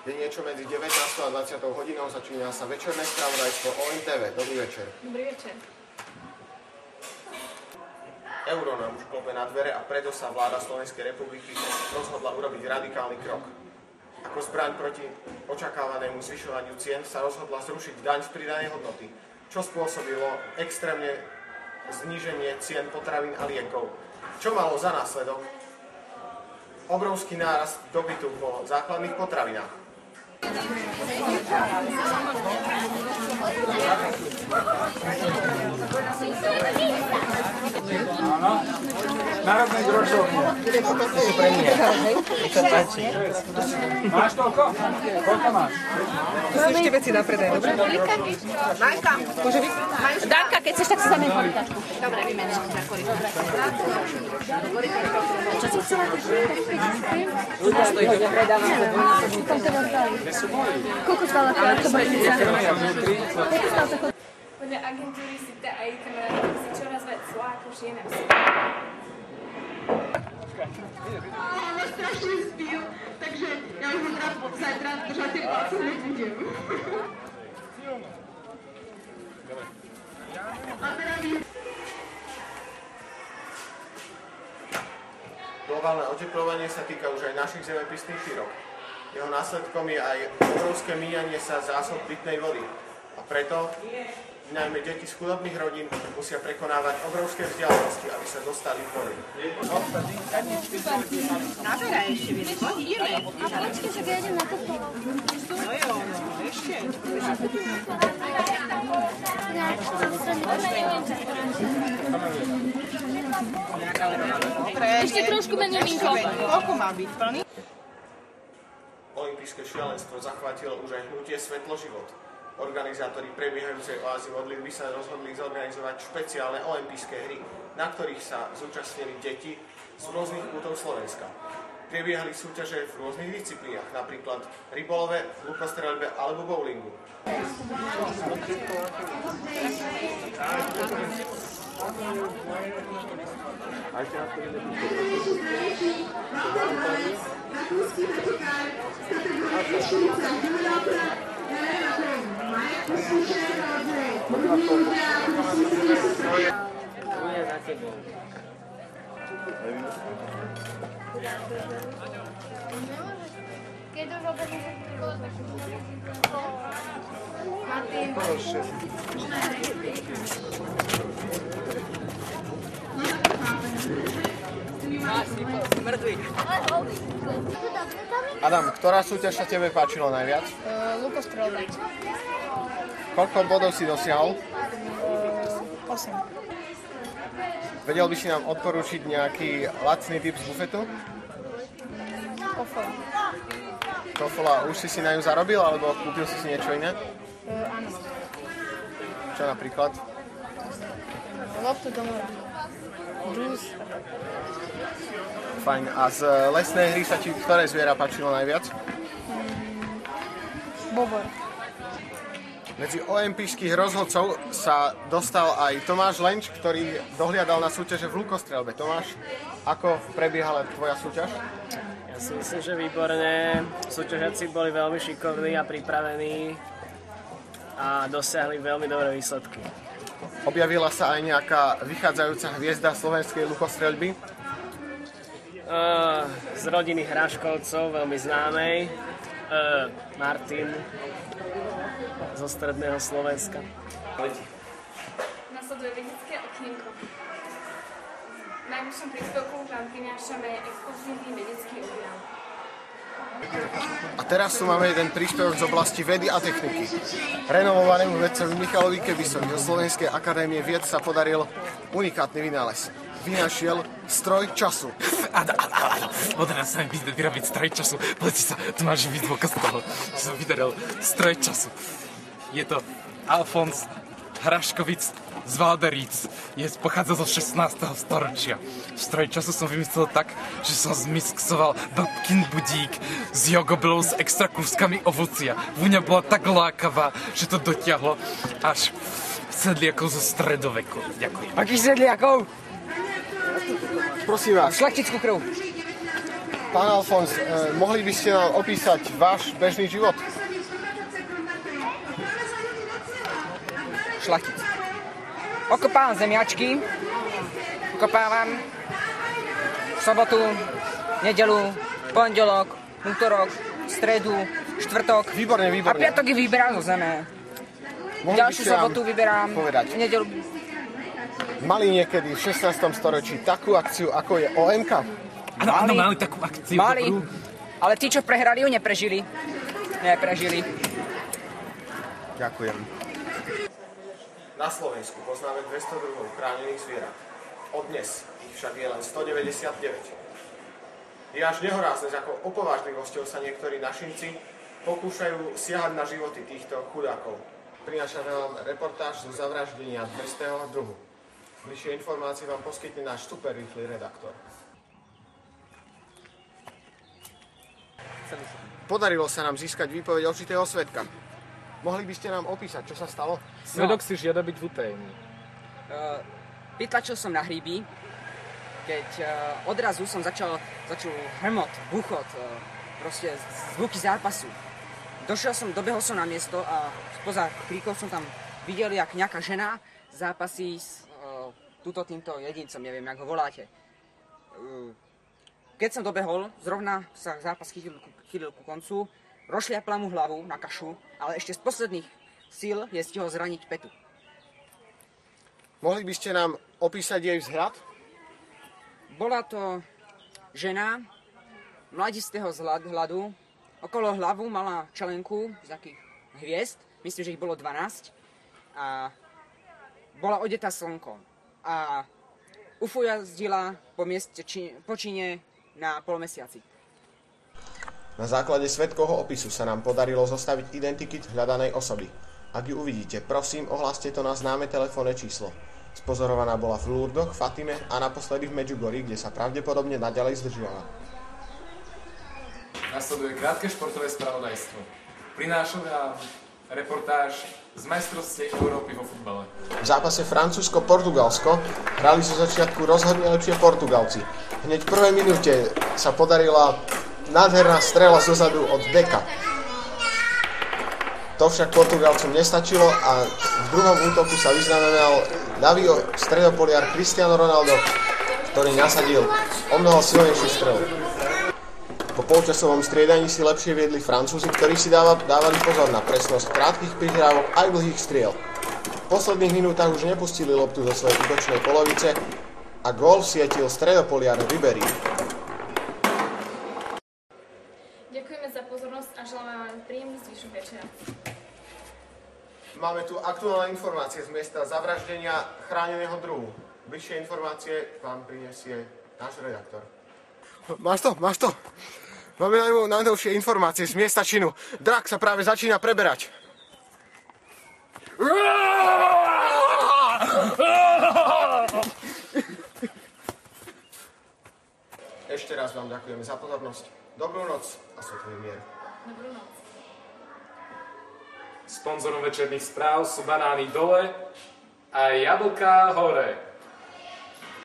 Je niečo medzi 19. a 20. hodinou, začína sa večerné spravodajstvo ONTV. Dobrý večer. Dobrý večer. Euro nám už klope na dvere a preto sa vláda Slovenskej republiky rozhodla urobiť radikálny krok. Ako zbraň proti očakávanému zvyšovaniu cien sa rozhodla zrušiť daň z pridanej hodnoty, čo spôsobilo extrémne zníženie cien potravín a liekov, čo malo za následok obrovský nárast dopytu po základných potravinách. Národnej grošovne. Pre mňa. Nech sa páči. Máš toľko? Koľko máš? Tu sú ešte veci na predaj, dobre? Danka. Môže byť? Danka, keď chceš, tak si zamiem korytačku. Dobre, vymeníš na korytačku. Čo si chcela ty? Koľko stála táto brnica? Podľa agentúry si tá aj kamaráti si čoraz viac zlá ako žien. Ale strašne spil, takže ja už ho teda zajtra držať tie palce nebudem. A teda vy... Globálne oteplovanie sa týka už aj našich zemepisných šírok. Jeho následkom je aj obrovské míňanie sa zásob pitnej vody. A preto najmä deti z chudobných rodín musia prekonávať obrovské vzdialenosti, aby sa dostali k vode. Naberaj ešte, vieš, ideme. A počkej, že ja idem na to polo. No jo, no, ešte. Ešte trošku menej minko. Koľko má byť plný? Olympijské šialenstvo zachvátilo už aj hnutie Svetlo život. Organizátori prebiehajúcej oázy modlitby sa rozhodli zorganizovať špeciálne olympijské hry, na ktorých sa zúčastnili deti z rôznych kútov Slovenska. Prebiehali súťaže v rôznych disciplínach, napríklad rybolove, lukostreľbe alebo bowlingu. Keď už opäť Martin. Adam, ktorá súťaž sa tebe páčila najviac? Lukostrelba. Koľko bodov si dosiahol? 8. Vedel by si nám odporúčiť nejaký lacný typ z bufetu? Kofola. Kofola, už si na ňu zarobil, alebo kúpil si niečo iné? Áno. Čo napríklad? Loptu do mora. Džús. Fajn. A z lesnej hry sa ti ktoré zviera páčilo najviac? Bobor. Medzi olympijských rozhodcov sa dostal aj Tomáš Lenč, ktorý dohliadal na súťaže v lukostrelbe. Tomáš, ako prebiehala tvoja súťaž? Ja si myslím, že výborne. Súťažiaci boli veľmi šikovní a pripravení a dosiahli veľmi dobré výsledky. Objavila sa aj nejaká vychádzajúca hviezda slovenskej lukostreľby? Z rodiny Hraškovcov, veľmi známej, Martin zo stredného Slovenska. Nasleduje vedecké okienko. V najbližšom príspevku vám prinášame exkluzívny vedecký objav. A teraz tu máme jeden príspevok z oblasti vedy a techniky. Renovovanému vedcovi Michalovi Kebisovi zo Slovenskej akadémie vied sa podaril unikátny vynález. Vynašiel stroj času. Áno. Podarilo sa mi vyrobiť stroj času. Pozrite sa, tu máš živý dôkaz toho, že som vydaril stroj času. Je to Alfons Hraškovic z Valderíc. Pochádza zo 16. storočia. Stroj času som vymyslel tak, že som zmixoval babkin budík s jogobelou s extra kúskami ovocia. Vôňa bola tak lákavá, že to dotiahlo až sedliakov zo stredoveku. Ďakujem. Akých sedliakov? Prosím vás. Šlachtickú krv. Pán Alfons, mohli by ste nám opísať váš bežný život? Šlachtic. Okopávam zemiačky, okopávam v sobotu, nedelu, pondelok, útorok, stredu, štvrtok. Výborne, výborne. A piatok ich vyberám zo zeme. Ďalšiu sobotu vyberám, nedelu. Mali niekedy v 16. storočí takú akciu, ako je OMK? Áno, mali takú akciu. Mali, ale tí, čo prehrali, ju neprežili. Ďakujem. Na Slovensku poznáme 200 druhov chránených zvierat. Od dnes ich však je len 199. Je až nehorázne, ako opovážlivosťou sa niektorí našinci pokúšajú siahať na životy týchto chudákov. Prinášame vám reportáž zo zavraždenia 200. druhu. Bližšie informácie vám poskytne náš super rýchly redaktor. Podarilo sa nám získať výpoveď očitého svedka. Mohli by ste nám opísať, čo sa stalo? Svedok si žiada byť v utajení. Vytlačil som na hríby, keď odrazu som začal hrmot, buchot, proste zvuky zápasu. Dobehol som na miesto a spoza kríkov som tam videl, jak nejaká žena zápasí s týmto jedincom, neviem, jak ho voláte. Keď som dobehol, zrovna sa zápas chýlil ku koncu, rozšliapla mu hlavu na kašu, ale ešte z posledných síl je stihol zraniť petu. Mohli by ste nám opísať jej vzhľad? Bola to žena mladistého vzhľadu. Okolo hlavu mala čelenku z takých hviezd, myslím, že ich bolo 12. A bola odetá slnkom. A ufujazdila po čine na polmesiaci. Na základe svedkovho opisu sa nám podarilo zostaviť identikit hľadanej osoby. Ak ju uvidíte, prosím, ohláste to na známe telefónne číslo. Spozorovaná bola v Lurdoch, Fatime a naposledy v Medjugorji, kde sa pravdepodobne naďalej zdržiava. Nasleduje krátke športové spravodajstvo. Prinášame vám reportáž z majstrovstiev Európy vo futbale. V zápase Francúzsko-Portugalsko hrali zo začiatku rozhodne lepšie Portugalci. Hneď v prvej minúte sa podarila nádherná strela zozadu od Beka. To však Portugalcom nestačilo a v druhom útoku sa vyznamenal ľavý stredopoliar Cristiano Ronaldo, ktorý nasadil omnoho silnejšiu strelu. Po polčasovom striedaní si lepšie viedli Francúzi, ktorí si dávali pozor na presnosť krátkych prihrávok aj dlhých striel. V posledných minútach už nepustili loptu zo svojej útočnej polovice a gól sietil stredopoliar Ribéry. Ďakujeme za pozornosť a želáme vám príjemný zvyšok večera. Máme tu aktuálne informácie z miesta zavraždenia chráneného druhu. Bližšie informácie vám prinesie náš redaktor. Máš to? Máme najnovšie informácie z miesta činu. Drak sa práve začína preberať. Ešte raz vám ďakujeme za pozornosť. Dobrú noc a svetlý mier. Dobrú noc. Sponzorom večerných správ sú banány dole a jablká hore.